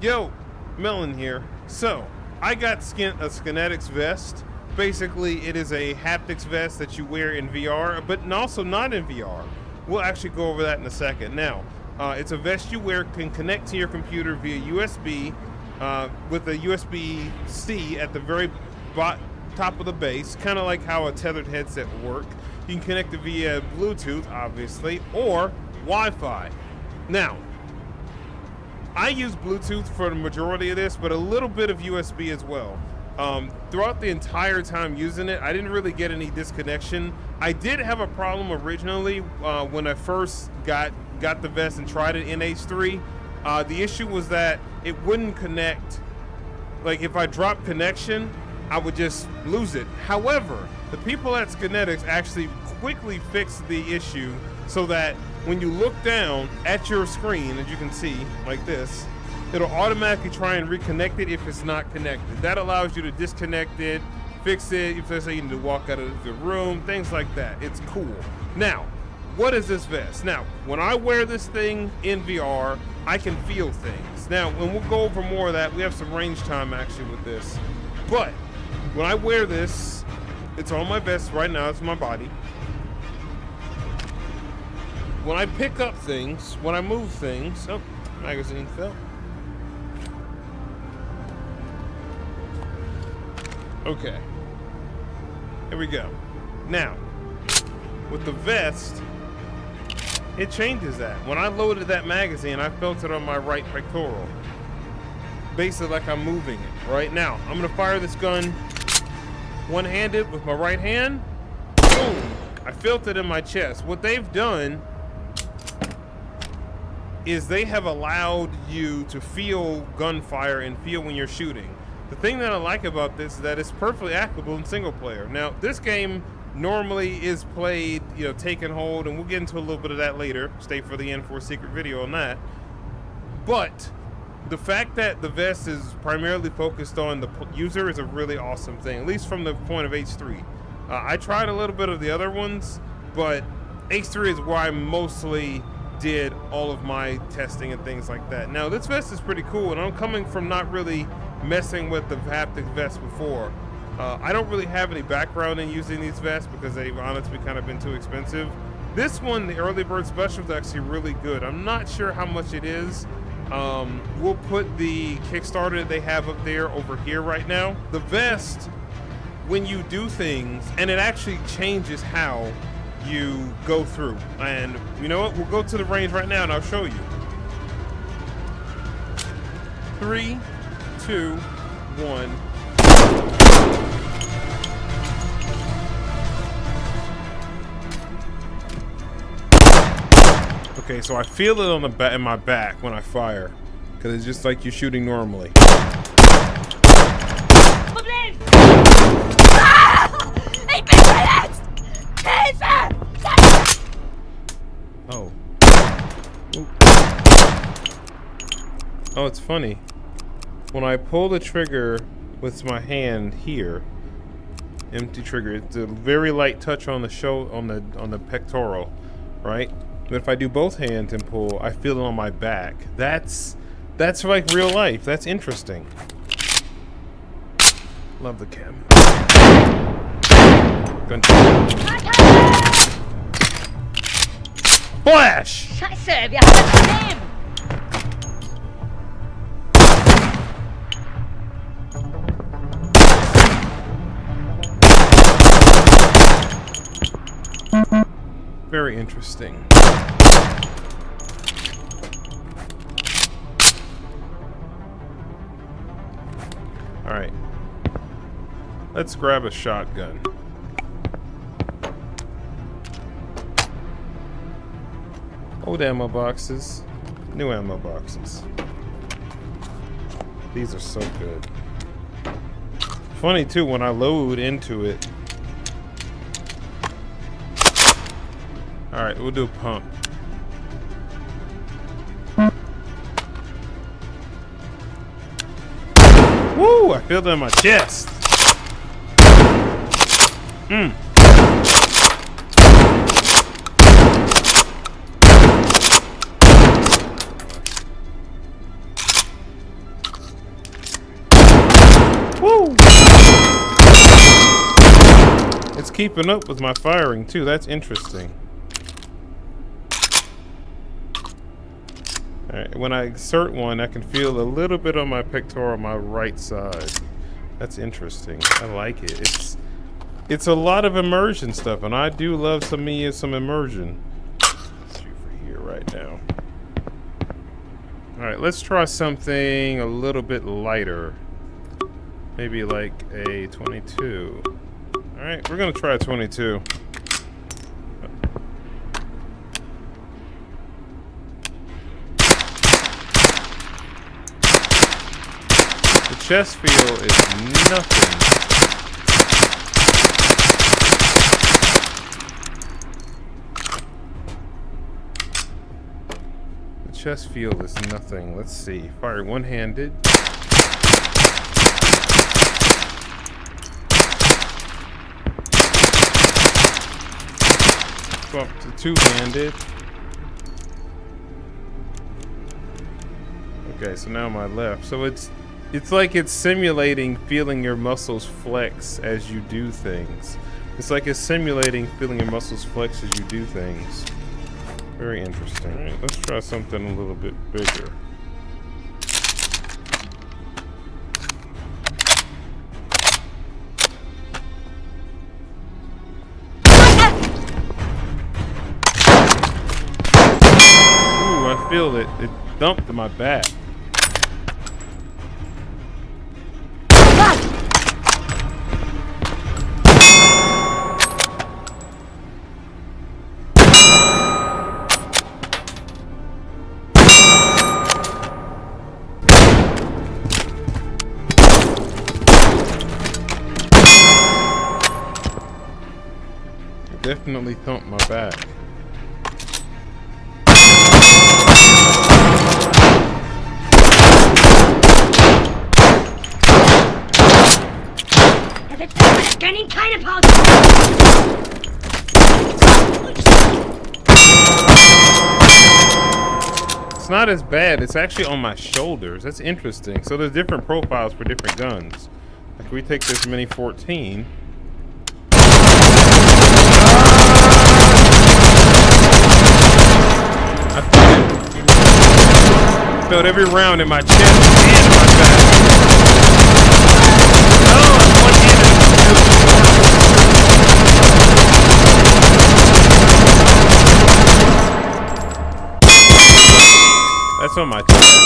Yo, Melon here. So, I got a Skinetics Vest. Basically, it is a haptics vest that you wear in VR, but also not in VR. We'll actually go over that in a second. Now, it's a vest you wear, can connect to your computer via USB, with a USB-C at the very top of the base, kind of like how a tethered headset would work. You can connect it via Bluetooth, obviously, or Wi-Fi. Now, I use Bluetooth for the majority of this, but a little bit of USB as well. Throughout the entire time using it, I didn't really get any disconnection. I did have a problem originally when I first got the vest and tried it in H3. The issue was that it wouldn't connect. Like if I dropped connection, I would just lose it. However, the people at Skinetics actually quickly fixed the issue so that when you look down at your screen, as you can see, like this, it'll automatically try and reconnect it if it's not connected. That allows you to disconnect it, fix it, if let's say you need to walk out of the room, things like that. It's cool. Now, what is this vest? Now, when I wear this thing in VR, I can feel things. Now, when we'll go over more of that, we have some range time actually with this. But when I wear this, it's on my vest right now, it's my body. When I pick up things, when I move things, oh, magazine fell. Okay, here we go. Now, with the vest, it changes that. When I loaded that magazine, I felt it on my right pectoral. Basically like I'm moving it. Right now, I'm gonna fire this gun one-handed with my right hand. Boom, I felt it in my chest. What they've done is they have allowed you to feel gunfire and feel when you're shooting. The thing that I like about this is that it's perfectly applicable in single player. Now, this game normally is played, you know, take and hold, and we'll get into a little bit of that later. Stay for the end for a secret video on that. But the fact that the vest is primarily focused on the user is a really awesome thing, at least from the point of H3. I tried a little bit of the other ones, but H3 is where I mostly did all of my testing and things like that. Now, this vest is pretty cool, and I'm coming from not really messing with the haptic vest before. I don't really have any background in using these vests because they've honestly kind of been too expensive. This one, the early bird special, is actually really good. I'm not sure how much it is. We'll put the Kickstarter that they have up there over here right now. The vest, when you do things, and it actually changes how you go through. And you know what? We'll go to the range right now and I'll show you. 3, 2, 1. Okay, so I feel it on the in my back when I fire, because it's just like you're shooting normally. Oh. Ooh. Oh, it's funny. When I pull the trigger with my hand here, empty trigger, it's a very light touch on the on the pectoral, right? But if I do both hands and pull, I feel it on my back. That's like real life. That's interesting. Love the cam. Flash! Scheiße, wir haben ein Problem! Very interesting. All right. Let's grab a shotgun. Old ammo boxes, new ammo boxes. These are so good. Funny too, when I load into it. Alright, we'll do a pump. Woo! I feel it in my chest. Woo! It's keeping up with my firing too. That's interesting. Alright, when I insert one, I can feel a little bit on my pectoral on my right side. That's interesting. I like it. It's a lot of immersion stuff, and I do love some immersion. Let's see over here right now. Alright, let's try something a little bit lighter. Maybe like a 22. Alright, we're gonna try a 22. The chest feel is nothing. The chest feel is nothing. Let's see. Fire one-handed. Go up to two-handed. Okay, so now my left. So it's like it's simulating feeling your muscles flex as you do things. It's like it's simulating feeling your muscles flex as you do things. Very interesting. All right, let's try something a little bit bigger. Ooh, I feel it. It dumped in my back. Definitely thumped my back. Getting kind of It's not as bad. It's actually on my shoulders. That's interesting. So there's different profiles for different guns. Like we take this Mini 14. I felt every round in my chest and my back. Oh, I'm one-handed. That's on my chest.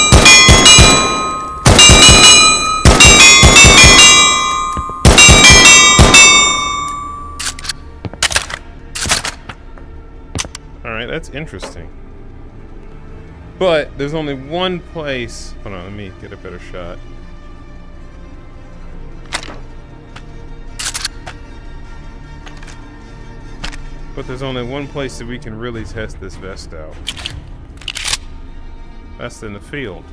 Alright, that's interesting. But there's only one place. Hold on, let me get a better shot. But there's only one place that we can really test this vest out. That's in the field.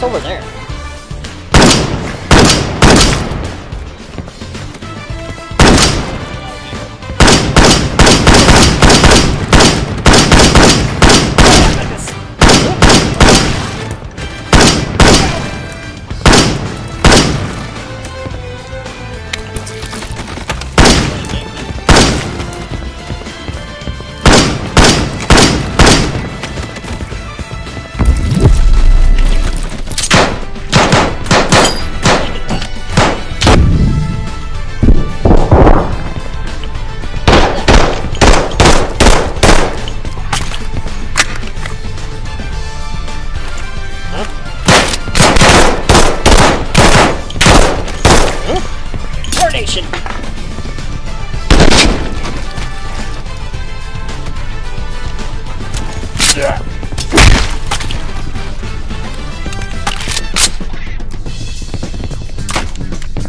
over there.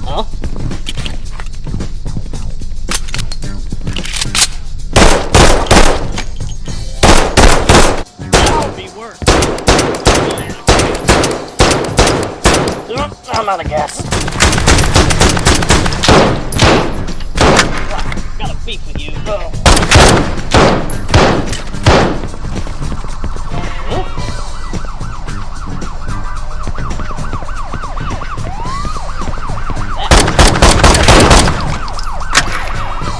Huh? That'll be worse. I'm out of gas. Got a beef with you.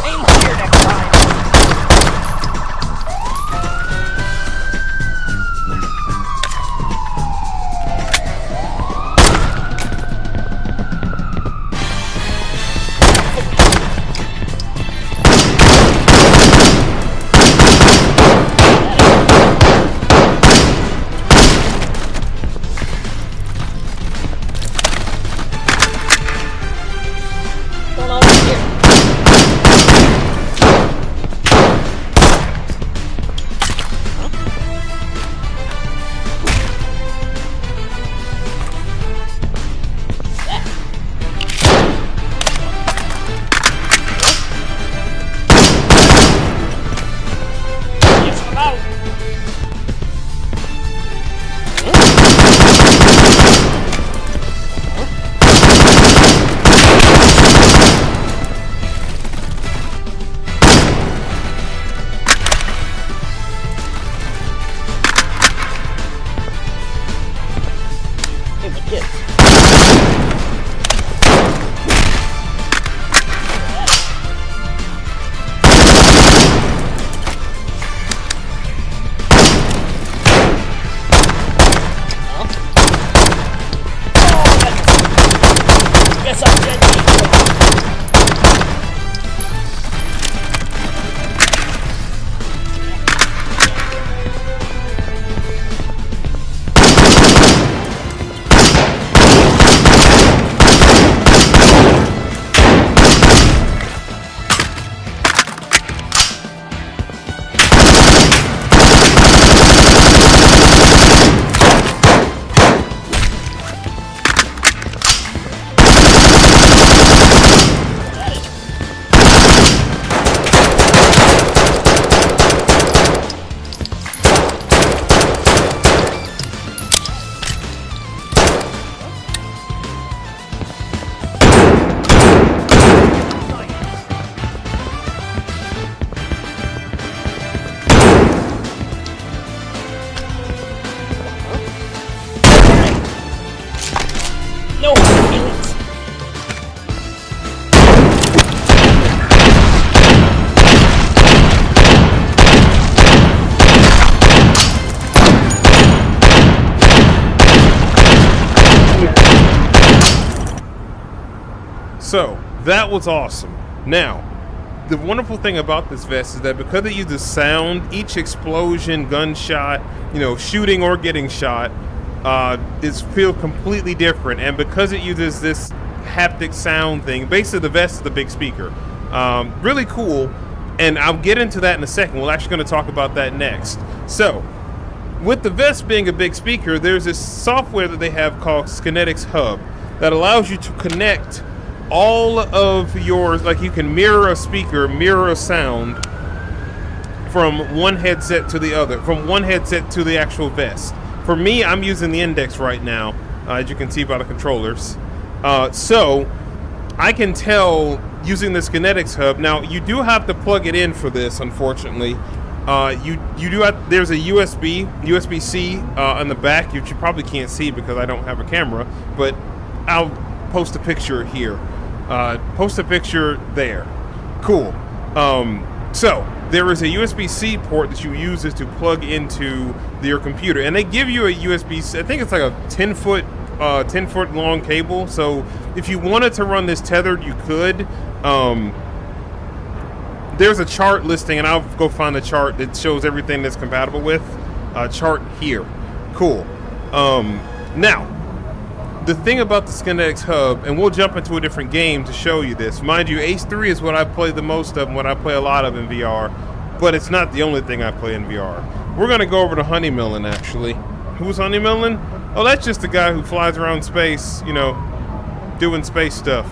Aim here next time. What's going on over here? Yes, I'm out. Hey, the kids. Guess I'm dead. No feelings. So that was awesome. Now, the wonderful thing about this vest is that because it uses sound, each explosion, gunshot, shooting or getting shot, is feel completely different. And because it uses this haptic sound thing, basically the vest is the big speaker. Really cool. And I'll get into that in a second. We're actually going to talk about that next. So, with the vest being a big speaker, there's this software that they have called Skinetics Hub that allows you to connect all of yours, like you can mirror a speaker, mirror a sound from one headset to the other, from one headset to the actual vest. For me, I'm using the Index right now, as you can see by the controllers. So I can tell using the Skinetics Hub. Now, you do have to plug it in for this, unfortunately. You do have, there's a USB-C on the back, which you probably can't see because I don't have a camera, but I'll post a picture here. Post a picture there. Cool. So there is a USB-C port that you use to plug into your computer, and they give you a USB-C. I think it's like a 10-foot long cable. So if you wanted to run this tethered, you could. There's a chart listing, and I'll go find the chart that shows everything that's compatible with. Chart here. Cool. Now, the thing about the Skinetics Hub, and we'll jump into a different game to show you this. Mind you, H3 is what I play the most of and what I play a lot of in VR, but it's not the only thing I play in VR. we're gonna go over to honeymilling actually. Who's honeymilling? Oh, that's just the guy who flies around space, you know, doing space stuff.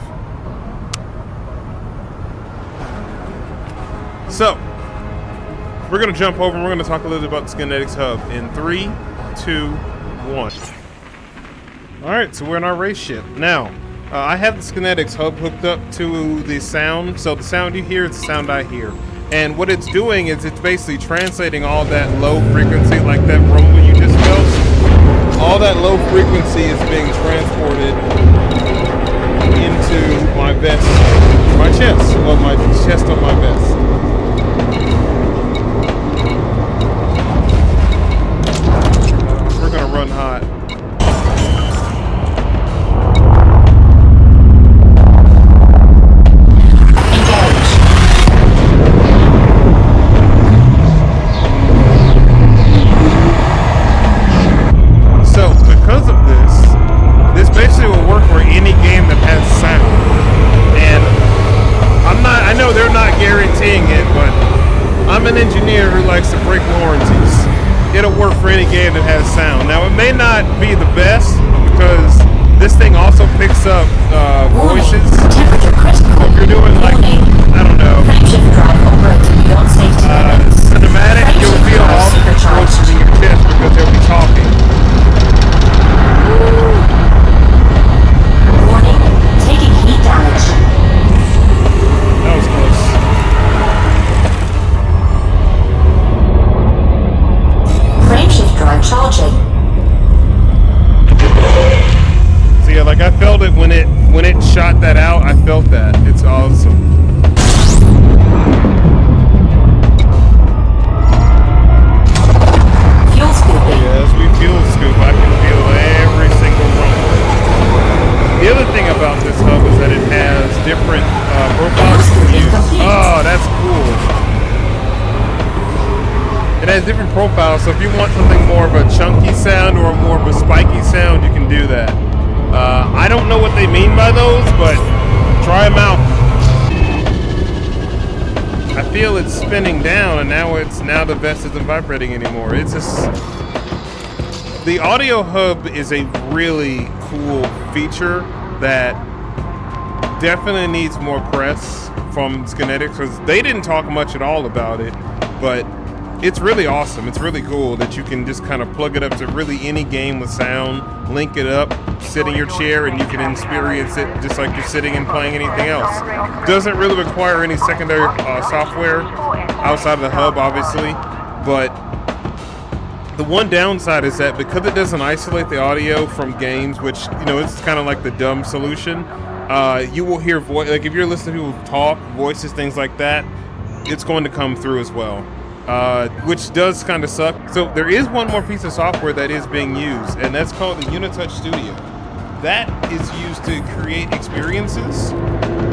So, we're gonna jump over and we're gonna talk a little bit about the Skinetics Hub in 3, 2, 1. Alright, so we're in our race ship. Now, I have the Skinetics Hub hooked up to the sound, so the sound you hear is the sound I hear. And what it's doing is it's basically translating all that low frequency, like that rumble you just felt. All that low frequency is being transported into my vest, my chest, well, my chest on my vest. We're gonna run hot. I'm an engineer who likes to break warranties. It'll work for any game that has sound. Now, it may not be the best because this thing also picks up voices. So if you're doing like, I don't know, cinematic, you'll feel all the voices in your chest because they'll be talking. Warning, taking heat damage. That was close. Frameshift drive charging. So yeah, like I felt it when it shot that out. I felt that. It's awesome. Fuel scooping. Yeah, as we fuel scoop, I can feel every single run. The other thing about this hub is that it has different profiles you can use. Oh, that's cool. It has different profiles, so if you want something more of a chunky sound or more of a spiky sound, you can do that. I don't know what they mean by those, but try them out. I feel it's spinning down, and now the vest isn't vibrating anymore. It's just the audio hub is a really cool feature that definitely needs more press from Skinetics because they didn't talk much at all about it, but it's really awesome. It's really cool that you can just kind of plug it up to really any game with sound, link it up, sit in your chair, and you can experience it just like you're sitting and playing anything else. Doesn't really require any secondary software outside of the hub, obviously, but the one downside is that because it doesn't isolate the audio from games, which, you know, it's kind of like the dumb solution, you will hear voice, like if you're listening to people talk, voices, things like that, it's going to come through as well. Which does kind of suck. So there is one more piece of software that is being used, and that's called the Unitouch Studio. That is used to create experiences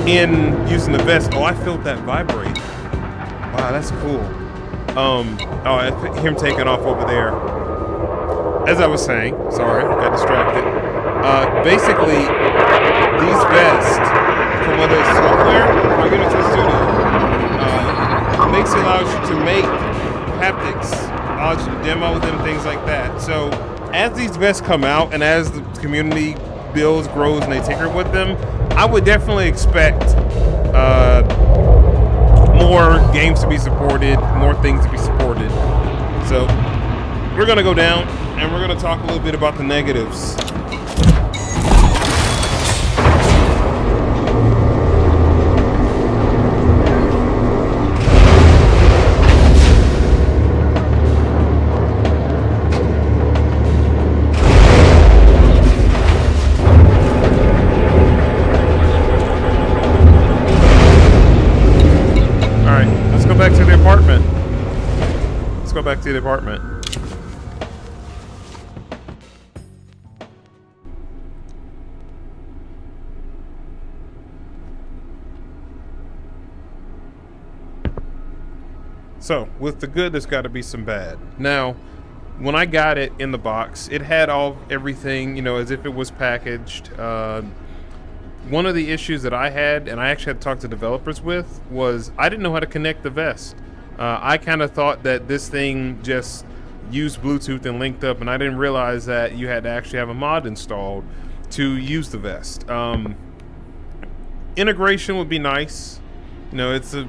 in using the vest. Oh, I felt that vibrate. Wow, that's cool. Oh, I hear him taking off over there. As I was saying, sorry, got distracted. Basically, these vests, from whether it's software or Unitouch Studio, basically allows you to make haptics, allows you to demo them, things like that. So as these vests come out and as the community builds, grows, and they tinker with them, I would definitely expect more games to be supported, more things to be supported. So we're gonna go down and we're gonna talk a little bit about the negatives. Back to the apartment. Let's go back to the apartment. So, with the good, there's got to be some bad. Now, when I got it in the box, it had everything, you know, as if it was packaged. One of the issues that I had, and I actually had to talk to developers with, was I didn't know how to connect the vest. I kind of thought that this thing just used Bluetooth and linked up, and I didn't realize that you had to actually have a mod installed to use the vest. Integration would be nice. You know, it's a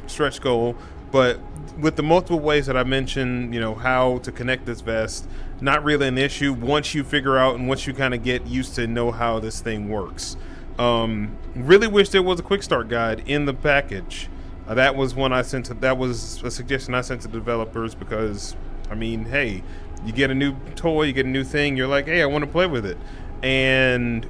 stretch goal, but with the multiple ways that I mentioned, you know, how to connect this vest, not really an issue once you figure out and once you kind of get used to know how this thing works. Really wish there was a quick start guide in the package. That was one I sent to, that was a suggestion I sent to developers, because I mean, hey, you get a new toy, you get a new thing, you're like, hey, I want to play with it, and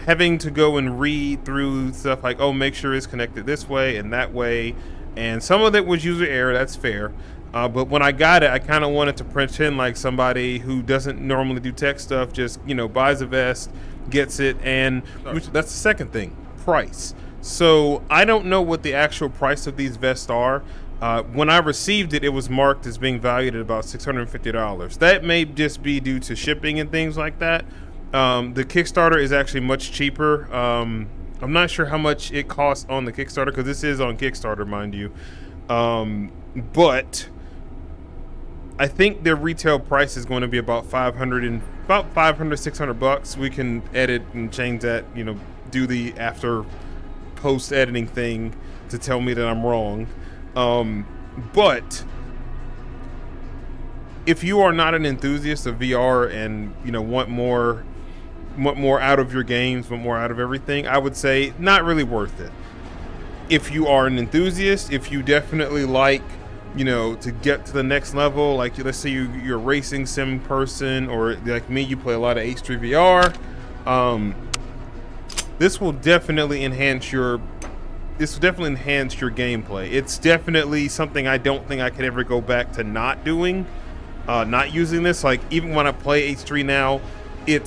having to go and read through stuff like, oh, make sure it's connected this way and that way, and some of it was user error, that's fair. But when I got it, I kind of wanted to pretend like somebody who doesn't normally do tech stuff just, you know, buys a vest, gets it, and that's the second thing, price. So I don't know what the actual price of these vests are. When I received it, it was marked as being valued at about $650. That may just be due to shipping and things like that. The Kickstarter is actually much cheaper. I'm not sure how much it costs on the Kickstarter, because this is on Kickstarter, mind you. But I think their retail price is going to be about $500, $600. We can edit and change that, you know, do the after post editing thing to tell me that I'm wrong. But if you are not an enthusiast of VR and, you know, want more out of your games, want more out of everything, I would say not really worth it. If you are an enthusiast, if you definitely like, you know, to get to the next level, like let's say you're a racing sim person, or like me, you play a lot of H3VR, this will definitely enhance your gameplay. It's definitely something I don't think I could ever go back to not doing, not using this. Like even when I play H3 now, it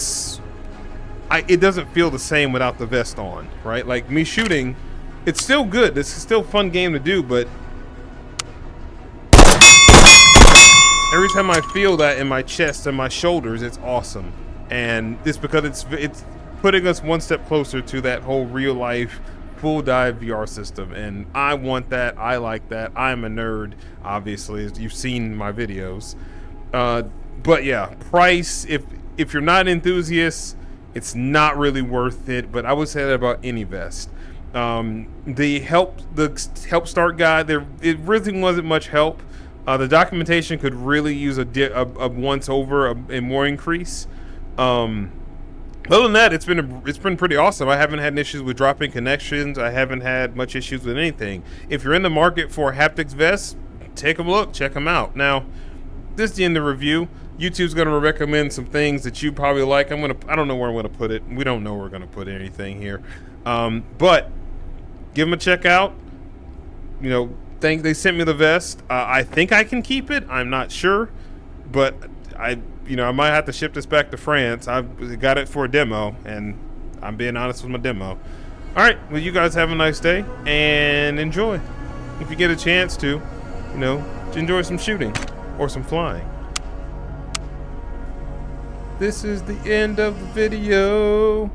doesn't feel the same without the vest on, right? Like me shooting, it's still good. This is still a fun game to do, but every time I feel that in my chest and my shoulders, it's awesome. And it's because it's putting us one step closer to that whole real life full dive VR system, and I want that. I like that. I'm a nerd, obviously, as you've seen my videos. But yeah, price, if you're not an enthusiast, it's not really worth it. But I would say that about any vest. The help start guide, it really wasn't much help. The documentation could really use a once over, a more increase. Other than that, it's been pretty awesome. I haven't had issues with dropping connections. I haven't had much issues with anything. If you're in the market for Haptics vests, take a look, check them out. Now, this is the end of the review. YouTube's gonna recommend some things that you probably like. I don't know where I'm gonna put it. We don't know where we're gonna put anything here. But give them a check out. You know, they sent me the vest. I think I can keep it. I'm not sure, but I might have to ship this back to France. I got it for a demo, and I'm being honest with my demo. All right, well, you guys have a nice day and enjoy. If you get a chance to, you know, enjoy some shooting or some flying. This is the end of the video.